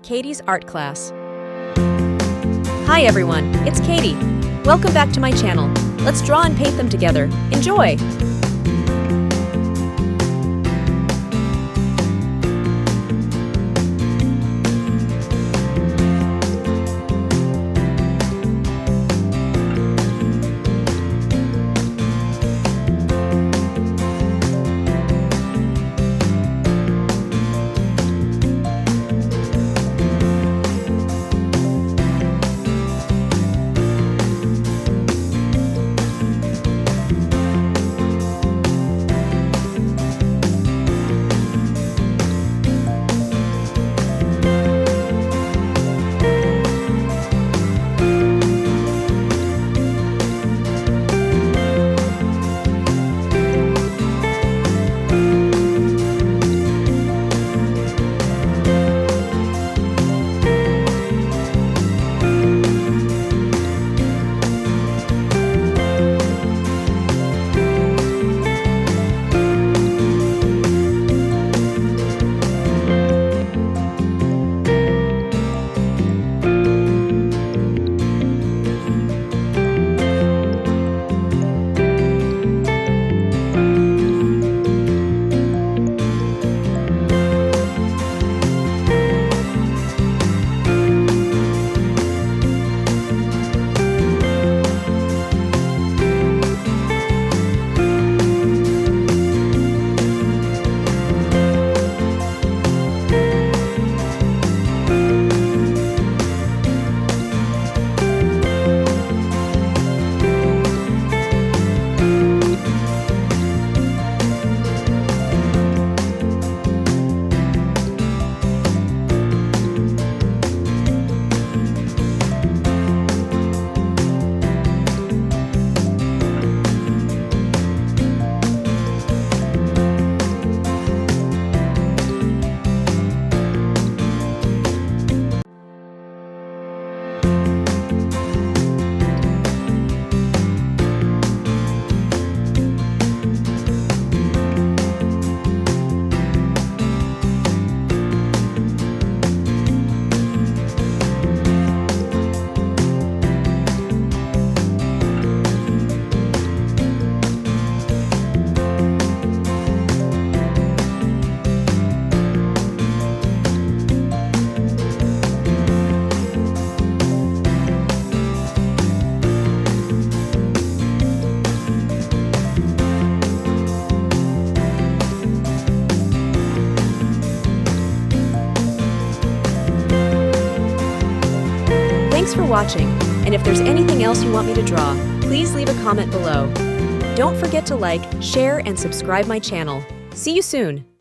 Katie's art class. Hi everyone, it's Katie. Welcome back to my channel. Let's draw and paint them together. Enjoy! Thanks for watching, and if there's anything else you want me to draw, please leave a comment below. Don't forget to like, share, and subscribe my channel. See you soon!